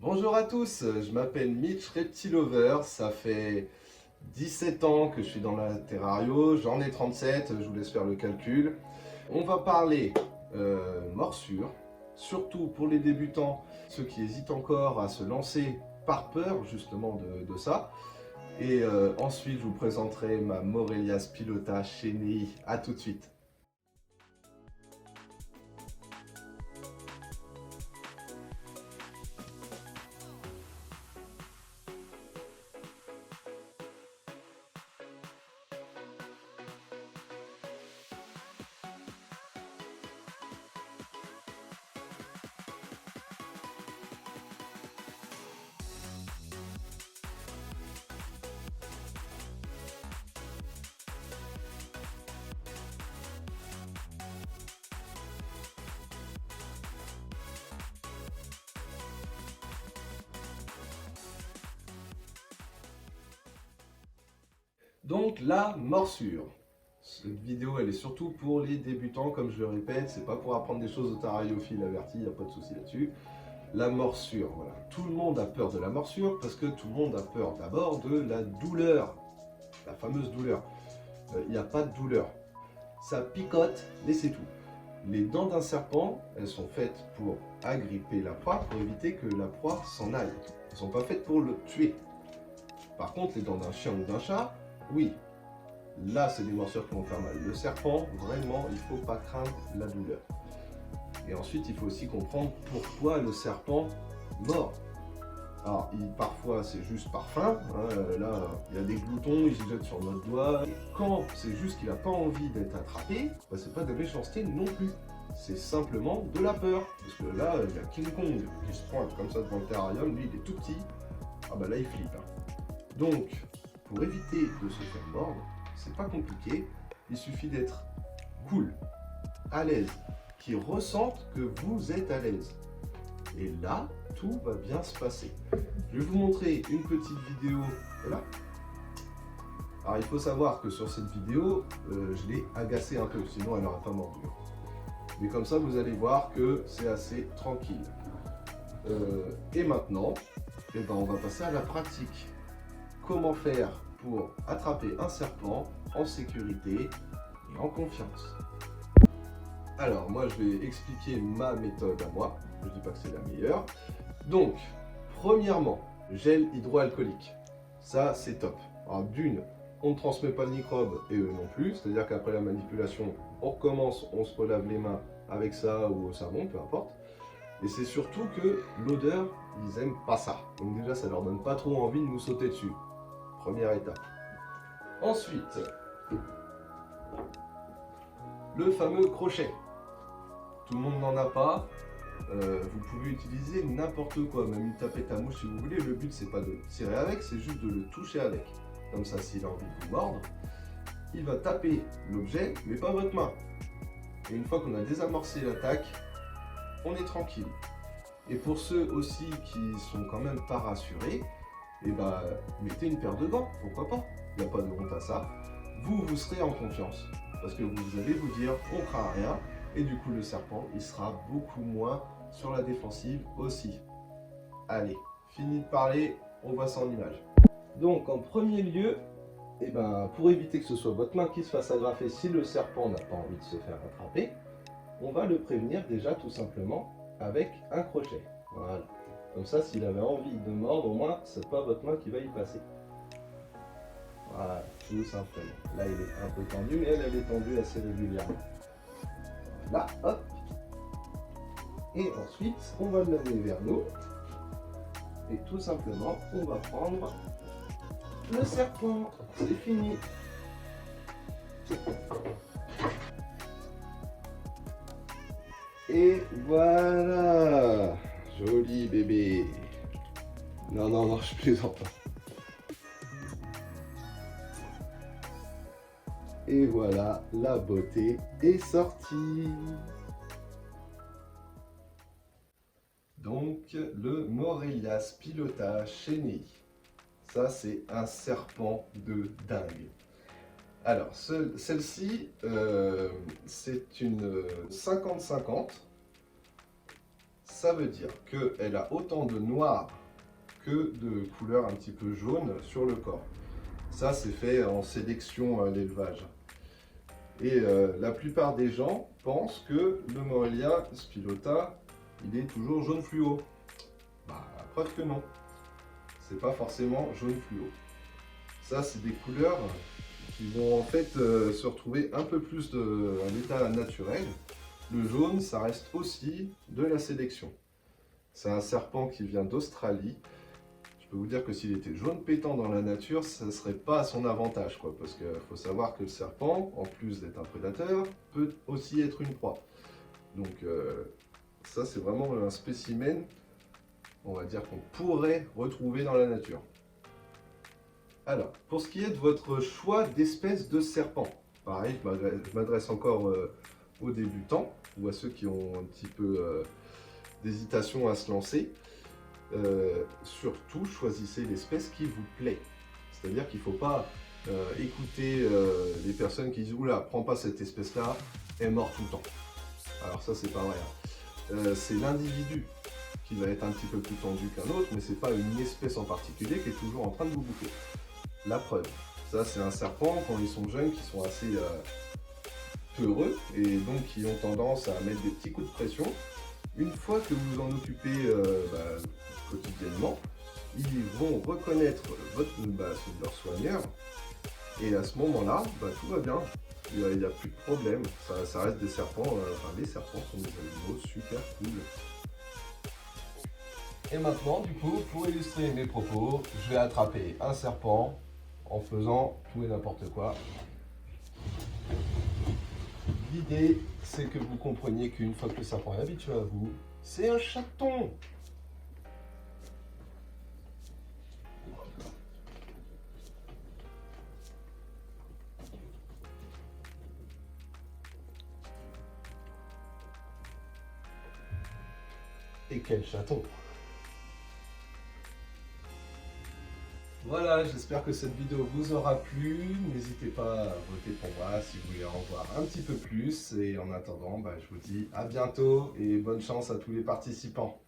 Bonjour à tous, je m'appelle Mitch Reptilover, ça fait 17 ans que je suis dans la terrario, j'en ai 37, je vous laisse faire le calcul. On va parler morsure, surtout pour les débutants, ceux qui hésitent encore à se lancer par peur justement de ça. Et ensuite je vous présenterai ma Morelia Spilota Chenei. À tout de suite. Donc la morsure. Cette vidéo elle est surtout pour les débutants, comme je le répète, c'est pas pour apprendre des choses aux taraillophiles avertis, il n'y a pas de souci là-dessus. La morsure, voilà. Tout le monde a peur de la morsure parce que tout le monde a peur d'abord de la douleur, la fameuse douleur. Il n'y a pas de douleur. Ça picote, mais c'est tout. Les dents d'un serpent, elles sont faites pour agripper la proie, pour éviter que la proie s'en aille. Elles ne sont pas faites pour le tuer. Par contre, les dents d'un chien ou d'un chat, oui, là c'est des morsures qui vont faire mal. Le serpent, vraiment, il ne faut pas craindre la douleur. Et ensuite, il faut aussi comprendre pourquoi le serpent mord. Alors, parfois c'est juste par faim, hein, là il y a des gloutons, ils se jettent sur notre doigt. Et quand c'est juste qu'il n'a pas envie d'être attrapé, bah, c'est pas de la méchanceté non plus. C'est simplement de la peur. Parce que là, il y a King Kong qui se pointe comme ça devant le terrarium, lui il est tout petit. Ah bah là il flippe. Hein. Donc, pour éviter de se faire mordre, c'est pas compliqué, il suffit d'être cool, à l'aise, qui ressentent que vous êtes à l'aise. Et là, tout va bien se passer. Je vais vous montrer une petite vidéo. Voilà. Alors, il faut savoir que sur cette vidéo, je l'ai agacée un peu, sinon elle n'aurait pas mordu. Mais comme ça, vous allez voir que c'est assez tranquille. Et maintenant, eh ben, on va passer à la pratique. Comment faire pour attraper un serpent en sécurité et en confiance. Alors, moi, je vais expliquer ma méthode à moi. Je ne dis pas que c'est la meilleure. Donc, premièrement, gel hydroalcoolique. Ça, c'est top. Alors, d'une, on ne transmet pas le microbe et eux non plus. C'est-à-dire qu'après la manipulation, on recommence, on se relave les mains avec ça ou au savon, peu importe. Et c'est surtout que l'odeur, ils n'aiment pas ça. Donc déjà, ça leur donne pas trop envie de nous sauter dessus. Première étape. Ensuite, le fameux crochet. Tout le monde n'en a pas. Vous pouvez utiliser n'importe quoi, même une tapette à mouche si vous voulez. Le but, c'est pas de tirer avec, c'est juste de le toucher avec. Comme ça, s'il a envie de vous mordre, il va taper l'objet, mais pas votre main. Et une fois qu'on a désamorcé l'attaque, on est tranquille. Et pour ceux aussi qui sont quand même pas rassurés, et bah, mettez une paire de gants, pourquoi pas? Il n'y a pas de honte à ça. Vous serez en confiance. Parce que vous allez vous dire, on craint rien. Et du coup, le serpent, il sera beaucoup moins sur la défensive aussi. Allez, fini de parler, on voit ça en image. Donc, en premier lieu, eh ben, pour éviter que ce soit votre main qui se fasse agrafer si le serpent n'a pas envie de se faire attraper, on va le prévenir déjà tout simplement avec un crochet. Voilà. Comme ça, s'il avait envie de mordre, au moins, c'est pas votre main qui va y passer. Voilà, tout simplement. Là, il est un peu tendu, mais elle est tendue assez régulièrement. Là, hop. Et ensuite, on va l'amener vers nous. Et tout simplement, on va prendre le serpent. C'est fini. Et voilà. Joli bébé. Non, non, non, je plaisante pas. Et voilà, la beauté est sortie. Donc, le Morelia Spilota Chenei. Ça, c'est un serpent de dingue. Alors, celle-ci, c'est une 50-50. ça veut dire qu'elle a autant de noir que de couleur un petit peu jaune sur le corps. Ça, c'est fait en sélection à l'élevage. Et la plupart des gens pensent que le Morelia spilota, il est toujours jaune fluo. Bah, preuve que non. C'est pas forcément jaune fluo. Ça, c'est des couleurs qui vont en fait se retrouver un peu plus à l'état naturel. Le jaune, ça reste aussi de la sélection. C'est un serpent qui vient d'Australie. Je peux vous dire que s'il était jaune pétant dans la nature, ça ne serait pas à son avantage, quoi, parce qu'il faut savoir que le serpent, en plus d'être un prédateur, peut aussi être une proie. Donc ça, c'est vraiment un spécimen, on va dire, qu'on pourrait retrouver dans la nature. Alors, pour ce qui est de votre choix d'espèce de serpent, pareil, je m'adresse encore aux débutants ou à ceux qui ont un petit peu d'hésitation à se lancer. Surtout, choisissez l'espèce qui vous plaît. C'est-à-dire qu'il ne faut pas écouter les personnes qui disent « Oula, prends pas cette espèce-là, elle est morte tout le temps ». Alors ça, c'est pas vrai. C'est l'individu qui va être un petit peu plus tendu qu'un autre, mais c'est pas une espèce en particulier qui est toujours en train de vous bouffer. La preuve, ça c'est un serpent quand ils sont jeunes qui sont assez peureux et donc qui ont tendance à mettre des petits coups de pression. Une fois que vous vous en occupez quotidiennement, ils vont reconnaître leur soigneur et à ce moment-là, tout va bien. Il n'y a plus de problème. Ça reste des serpents. Les serpents sont des animaux super cool. Et maintenant, du coup, pour illustrer mes propos, je vais attraper un serpent en faisant tout et n'importe quoi. L'idée, c'est que vous compreniez qu'une fois que le serpent est habitué à vous, c'est un chaton. Et quel chaton! Voilà, j'espère que cette vidéo vous aura plu. N'hésitez pas à voter pour moi si vous voulez en voir un petit peu plus. Et en attendant, je vous dis à bientôt et bonne chance à tous les participants.